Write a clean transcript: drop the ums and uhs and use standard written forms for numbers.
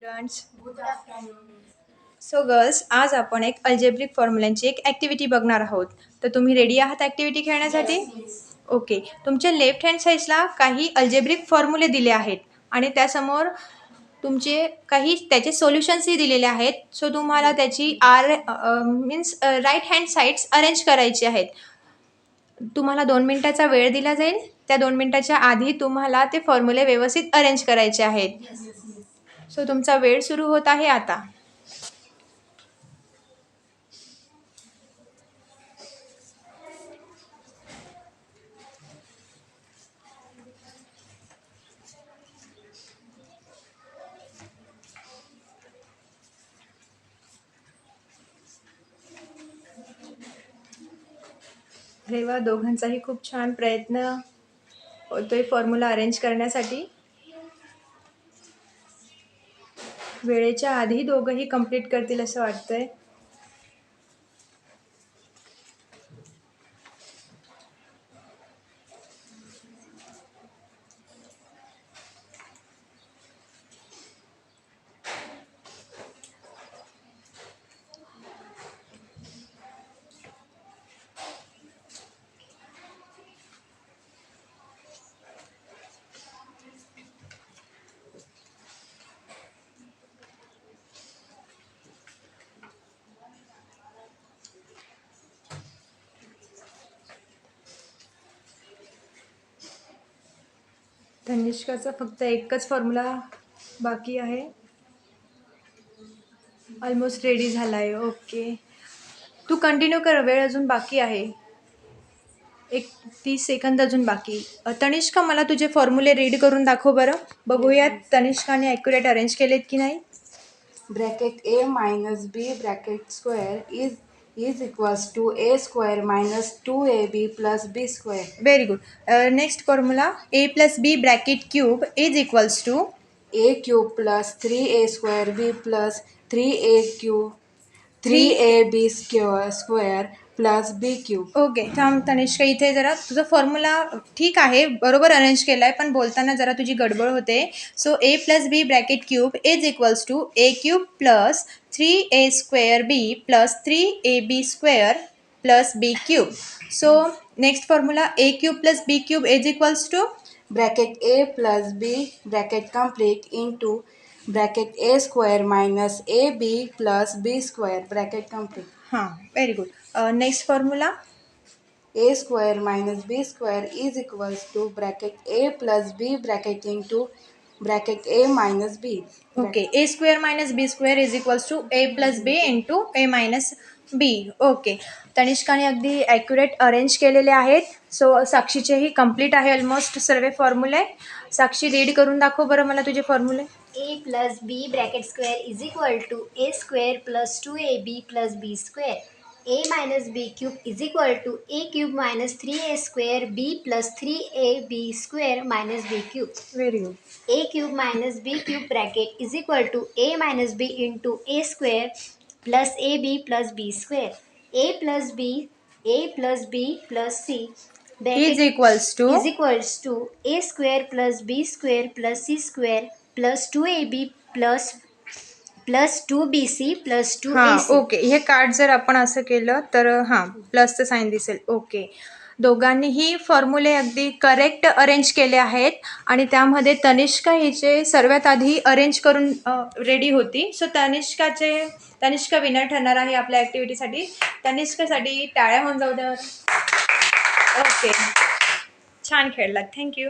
Students. So girls, आज आपण एक अल्जेब्रिक फॉर्म्युलांची एक ॲक्टिव्हिटी बघणार आहोत. तर तुम्ही रेडी आहात ॲक्टिव्हिटी खेळण्यासाठी? ओके. तुमच्या लेफ्ट हँड साईडला काही अल्जेब्रिक फॉर्म्युले दिले आहेत आणि त्यासमोर तुमचे काही त्याचे सोल्युशन्सही दिलेले आहेत. सो तुम्हाला त्याची means right hand sides arrange करायची आहेत. तुम्हाला 2 मिनिटाचा वेळ दिला जाईल. त्या 2 मिनिटाच्या आधी तुम्हाला ते फॉर्म्युले व्यवस्थित अरेंज करायचे आहेत. सो तुमचा वेळ सुरू होत आहे आता. अरे वा, दोघांचाही खूप छान प्रयत्न होतोय फॉर्म्युला अरेंज करण्यासाठी. वेळेच्या आधी दोघंही कंप्लीट करतील असं वाटतंय. तनिष्काचा फक्त एकच फॉर्म्युला बाकी आहे. ऑलमोस्ट रेडी झाला आहे. ओके, तू कंटिन्यू कर, वेळ अजून बाकी आहे. 30 सेकंद अजून बाकी. तनिष्का, मला तुझे फॉर्म्युले रीड करून दाखव बरं. बघूयात तनिष्काने ॲक्युरेट अरेंज केलेत की नाही. Bracket a minus b bracket square is equals to a square minus 2ab plus b square. Very good. Next formula a + b bracket cube is equals to a cube plus 3a square b plus 3a cube 3ab square plus b cube. Okay, थांब तनिष्का, इथे जरा तुझा formula ठीक आहे, बरोबर arrange केला आहे, पण बोलताना जरा तुझी गडबड होते. So a + b bracket cube is equals to a cube plus 3a square b plus 3ab square plus b cube. So next formula a cube plus b cube is equals to Bracket a plus b bracket complete into bracket a square minus ab plus b square bracket complete. हां, very good. Next formula a square minus b square is equals to bracket a plus b bracket into bracket a minus b. Okay, a square minus b square is equals to a plus b into a minus b. Okay, तनिष्काने अगदी accurate arrange केलेले आहेत. So साक्षीचेही complete आहे almost सर्व फॉर्म्युले. साक्षी, read करून दाखव बरं मला तुझे फॉर्म्युले. a plus b bracket square is equal to a square plus 2ab plus b square. a minus b cube is equal to a cube minus 3a square b plus 3ab square minus b cube. Very good. a cube minus b cube bracket is equal to a minus b into a square plus ab plus b square. a plus b plus c is equals to is equals to a square plus b square plus c square plus 2ab plus 2bc plus हां, 2ac. Okay. हे card जर आपण असं केलं तर हां, प्लसचं sine दिसेल. Okay, दोघांनीही फॉर्म्युले अगदी करेक्ट अरेंज केले आहेत आणि त्यामध्ये तनिष्का हिचे सर्वात आधी अरेंज करून रेडी होती. सो तनिष्का विनर ठरणार आहे आपल्या ॲक्टिव्हिटीसाठी. तनिष्कासाठी टाळ्या होऊन जाऊ द्या. ओके, छान खेळलात. थँक्यू.